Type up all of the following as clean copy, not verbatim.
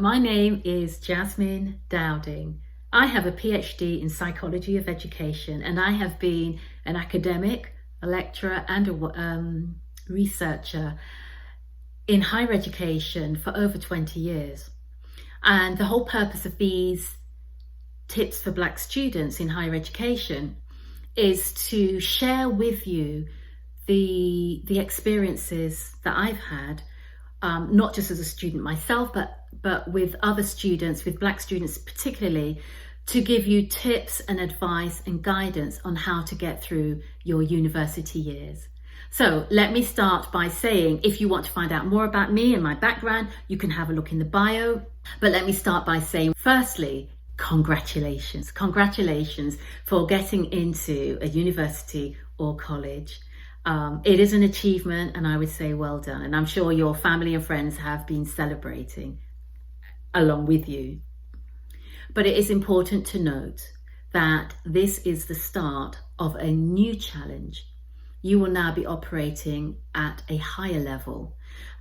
my name is Jasmine Dowding. I have a PhD in psychology of education, and I have been an academic, a lecturer and a researcher in higher education for over 20 years. And the whole purpose of these tips for Black students in higher education is to share with you the experiences that I've had, not just as a student myself, but with other students, with Black students particularly, to give you tips and advice and guidance on how to get through your university years. So let me start by saying, if you want to find out more about me and my background, you can have a look in the bio. But let me start by saying, firstly, congratulations. Congratulations for getting into a university or college. It is an achievement, and I would say well done. And I'm sure your family and friends have been celebrating along with you. But it is important to note that this is the start of a new challenge. You will now be operating at a higher level.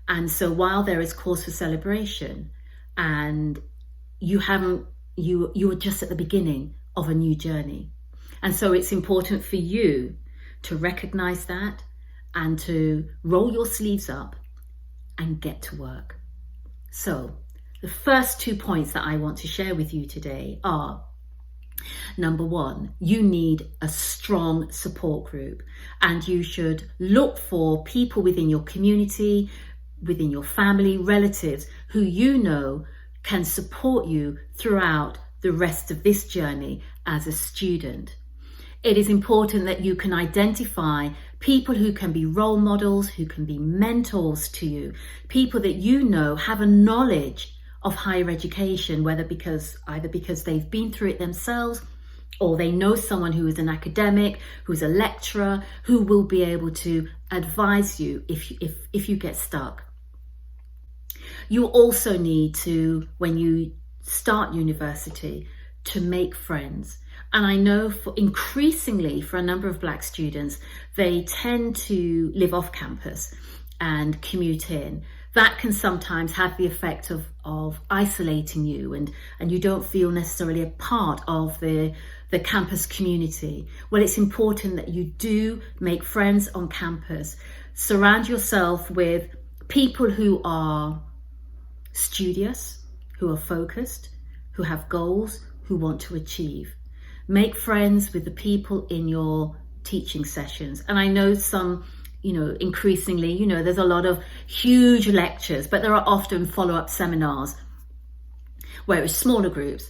And so while there is cause for celebration, and you are just at the beginning of a new journey. And so it's important for you to recognize that and to roll your sleeves up and get to work. So the first 2 points that I want to share with you today are, number one, you need a strong support group, and you should look for people within your community, within your family, relatives, who you know can support you throughout the rest of this journey as a student. It is important that you can identify people who can be role models, who can be mentors to you, people that you know have a knowledge of higher education, either because they've been through it themselves, or they know someone who is an academic, who's a lecturer, who will be able to advise you if you get stuck. You also need to, when you start university, to make friends. And I know increasingly for a number of Black students, they tend to live off campus and commute in. That can sometimes have the effect of isolating you, and you don't feel necessarily a part of the campus community. Well, it's important that you do make friends on campus. Surround yourself with people who are studious, who are focused, who have goals, who want to achieve. Make friends with the people in your teaching sessions. And I know some, increasingly, there's a lot of huge lectures, but there are often follow-up seminars where it's smaller groups.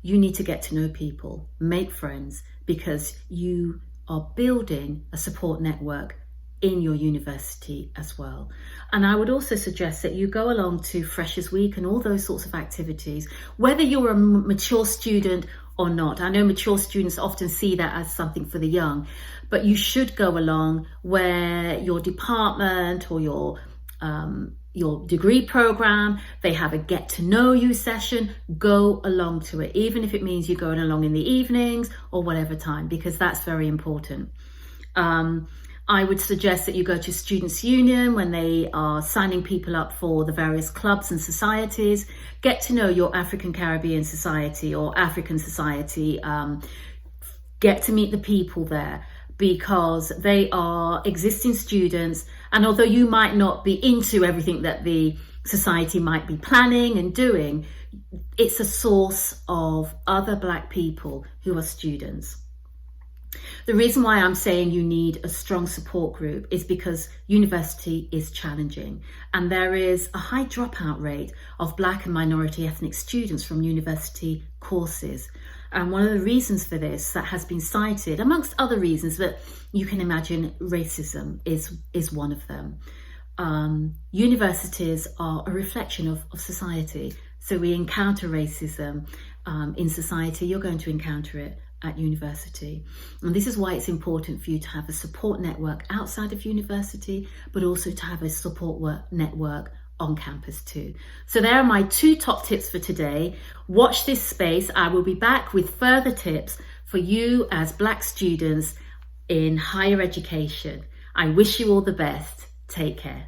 You need to get to know people, make friends, because you are building a support network in your university as well. And I would also suggest that you go along to Freshers Week and all those sorts of activities, whether you're a mature student or not. I know mature students often see that as something for the young, but you should go along where your department or your degree program, they have a get to know you session. Go along to it, even if it means you're going along in the evenings or whatever time, because that's very important. I would suggest that you go to Students' Union when they are signing people up for the various clubs and societies. Get to know your African Caribbean Society or African Society. Get to meet the people there, because they are existing students. And although you might not be into everything that the society might be planning and doing, it's a source of other Black people who are students. The reason why I'm saying you need a strong support group is because university is challenging, and there is a high dropout rate of Black and minority ethnic students from university courses. And one of the reasons for this that has been cited, amongst other reasons, but you can imagine racism is one of them. Universities are a reflection of society. So we encounter racism in society. You're going to encounter it at university. And this is why it's important for you to have a support network outside of university, but also to have a support network on campus too. So there are my 2 top tips for today. Watch this space. I will be back with further tips for you as Black students in higher education. I wish you all the best. Take care.